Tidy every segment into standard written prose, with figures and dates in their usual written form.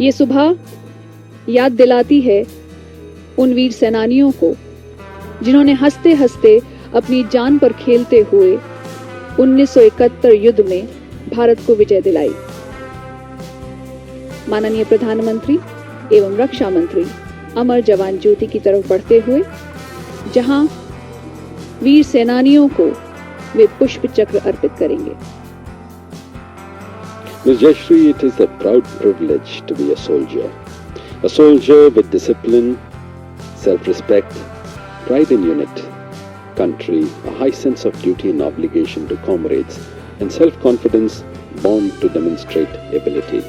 ये सुबह याद दिलाती है उन वीर सेनानियों को जिन्होंने हंसते हंसते अपनी जान पर खेलते हुए 1971 युद्ध में भारत को विजय दिलाई। माननीय प्रधानमंत्री एवं रक्षा मंत्री अमर जवान ज्योति की तरफ बढ़ते हुए जहां वीर सेनानियों को वे पुष्प चक्र अर्पित करेंगे। Ms. Jayashree, it is a proud privilege to be a soldier with discipline, self-respect, pride in unit, country, a high sense of duty and obligation to comrades, and self-confidence born to demonstrate ability.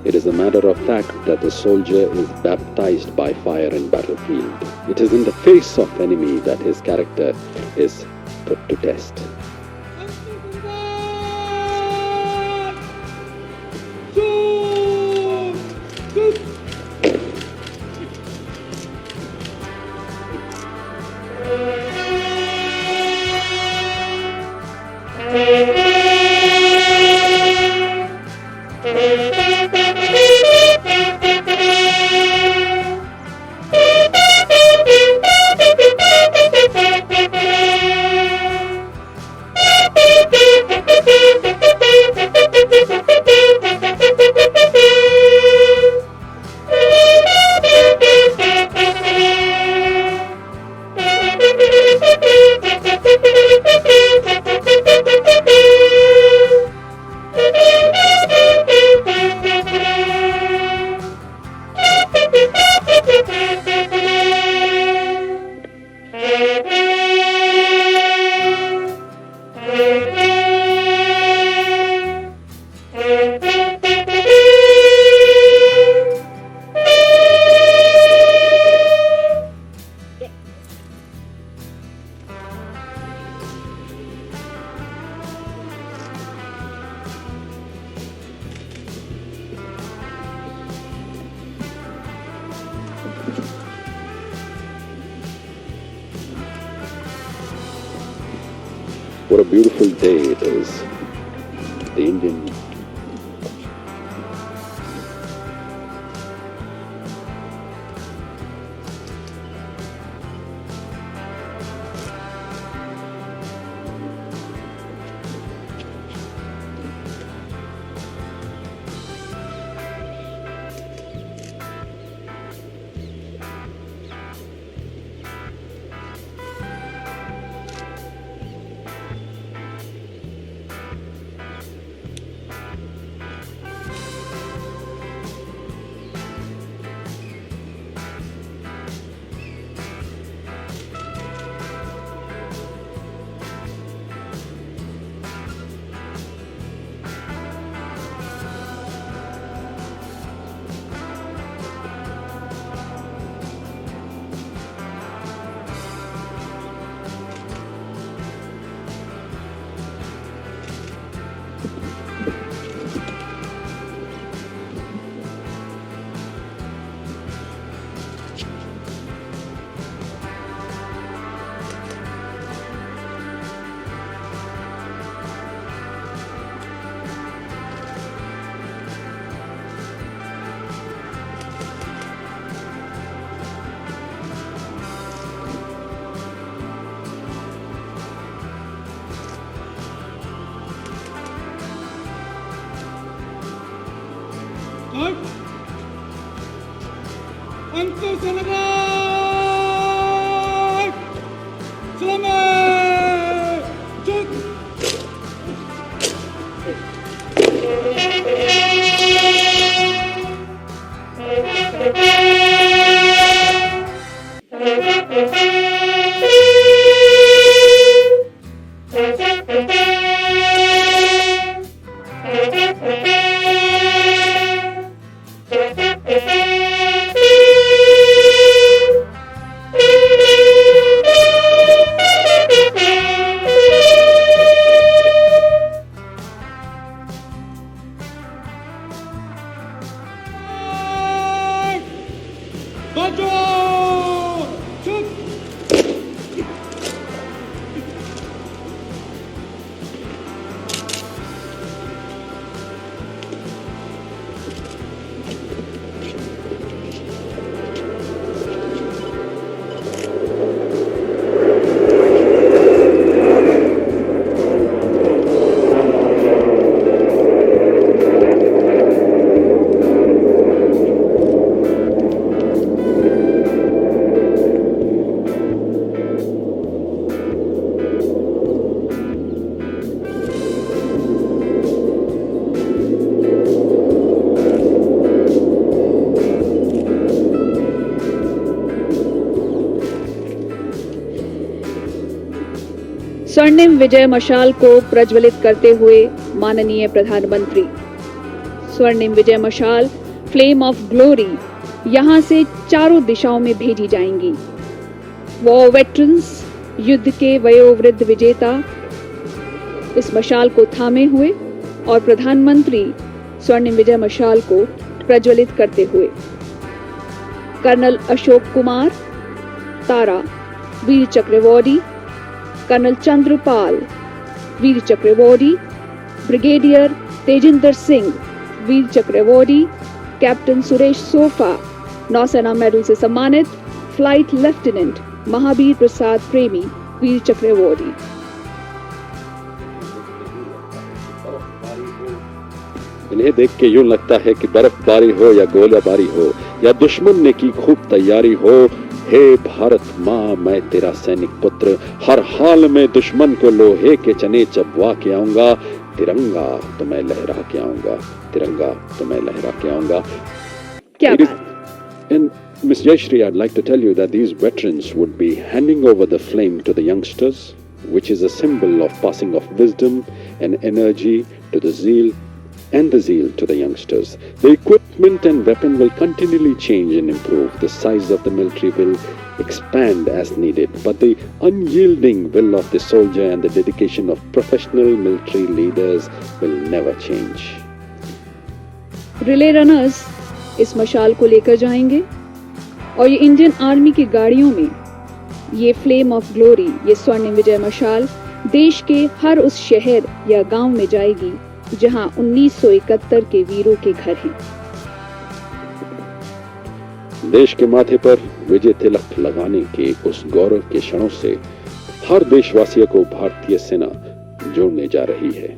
It is a matter of fact that the soldier is baptized by fire in battlefield. It is in the face of enemy that his character is put to test. What a beautiful day it is. The Indian Thank you. स्वर्णिम विजय मशाल को प्रज्वलित करते हुए माननीय प्रधानमंत्री। स्वर्णिम विजय मशाल फ्लेम ऑफ ग्लोरी यहां से चारों दिशाओं में भेजी जाएंगी। वॉर वेटरन्स, युद्ध के वयोवृद्ध विजेता इस मशाल को थामे हुए और प्रधानमंत्री स्वर्णिम विजय मशाल को प्रज्वलित करते हुए। कर्नल अशोक कुमार तारा वीर चक्रवॉडी, कर्नल चंद्रपाल वीर चक्रवॉडी, ब्रिगेडियर तेजिंदर सिंह वीर चक्रवॉडी, कैप्टन सुरेश सोफा नौसेना मेडल से सम्मानित, फ्लाइट लेफ्टिनेंट महावीर प्रसाद प्रेमी वीर चक्रवॉडी। इन्हें देख के यूं लगता है कि बर्फबारी हो या गोलाबारी हो या दुश्मन ने की खूब तैयारी हो, हे भारत माँ मैं तेरा सैनिक पुत्र, हर हाल में दुश्मन को लोहे के चने चबवा के आऊंगा, तिरंगा तो मैं लहरा के आऊंगा, तिरंगा तो मैं लहरा के आऊंगा। क्या बात। And Ms. Jayashree, I'd like to tell you that these veterans would be handing over the flame to the youngsters, which is a symbol of passing of wisdom and energy to the zeal to the youngsters. The equipment and weapon will continually change and improve. The size of the military will expand as needed, but the unyielding will of the soldier and the dedication of professional military leaders will never change. Relay runners इस मशाल को लेकर जाएंगे और ये Indian army की गाड़ियों में ये फ्लेम ऑफ ग्लोरी, ये स्वर्णिम विजय मशाल देश के हर उस शहर या गांव में जाएगी जहां 1971 के वीरों के घर हैं। देश के माथे पर विजय तिलक लगाने के उस गौरव के क्षणों से हर देशवासियों को भारतीय सेना जोड़ने जा रही है।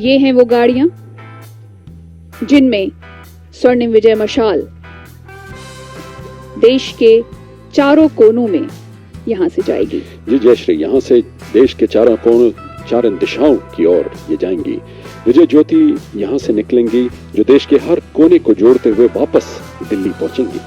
ये हैं वो गाड़ियां जिनमें स्वर्णिम विजय मशाल देश के चारों कोनों में यहां से जाएगी। जी जयश्री, यहाँ से देश के चारों कोनों, चारों दिशाओं की ओर ये जाएंगी। विजय ज्योति यहाँ से निकलेंगी जो देश के हर कोने को जोड़ते हुए वापस दिल्ली पहुंचेंगी।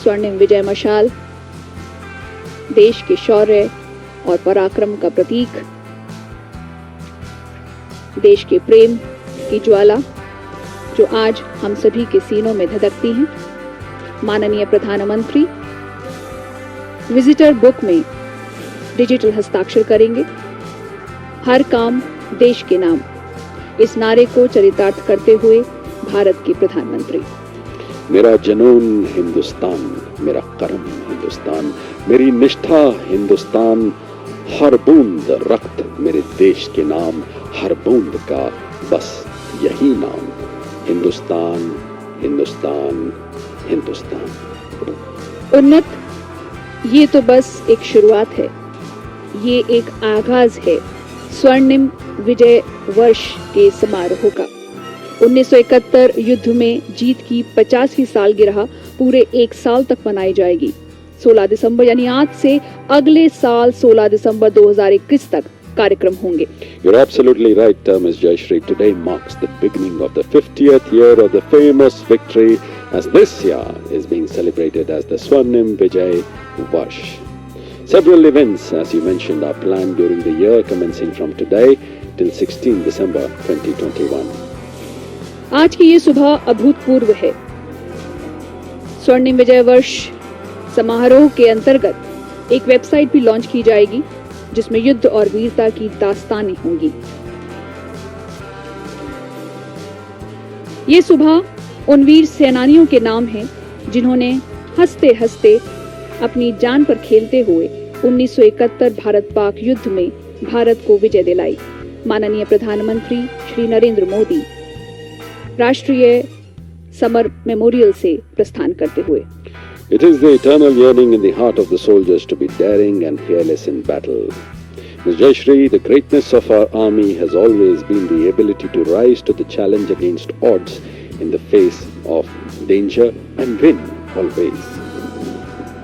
स्वर्णिम विजय मशाल देश के शौर्य और पराक्रम का प्रतीक, देश के प्रेम की ज्वाला जो आज हम सभी के सीनों में धधकती है। माननीय प्रधानमंत्री विजिटर बुक में डिजिटल हस्ताक्षर करेंगे। हर काम देश के नाम, इस नारे को चरितार्थ करते हुए भारत के प्रधानमंत्री। मेरा जनून हिंदुस्तान, मेरा कर्म हिंदुस्तान, मेरी निष्ठा हिंदुस्तान, हर बूंद रक्त मेरे देश के नाम, हर बूंद का बस यही नाम, हिंदुस्तान हिंदुस्तान हिंदुस्तान। उन्नत, ये तो बस एक शुरुआत है, ये एक आगाज है स्वर्णिम विजय वर्ष के समारोह का। 1971 युद्ध में जीत की 50वीं सालगिरह पूरे एक साल तक मनाई जाएगी। 16 दिसंबर यानी आज से अगले साल 16 दिसंबर 2021 तक कार्यक्रम होंगे। You're absolutely right, Ms. Jayashree. Today marks the beginning of the 50th year of the famous victory, as this year is being celebrated as the Swarnim Vijay Varsh. Several events, as you mentioned, are planned during the year, commencing from today till 16 December 2021. आज की ये सुबह अभूतपूर्व है। स्वर्णिम विजय वर्ष समारोह के अंतर्गत एक वेबसाइट भी लॉन्च की जाएगी जिसमें युद्ध और वीरता की दास्तानें होंगी। ये सुबह उन वीर सेनानियों के नाम है जिन्होंने हंसते हंसते अपनी जान पर खेलते हुए 1971 भारत पाक युद्ध में भारत को विजय दिलाई। माननीय प्रधानमंत्री श्री नरेंद्र मोदी राष्ट्रीय समर मेमोरियल से प्रस्थान करते हुए। It is the eternal yearning in the heart of the soldiers to be daring and fearless in battle. Ms. Jayashree, the greatness of our army has always been the ability to rise to the challenge against odds in the face of danger and win always.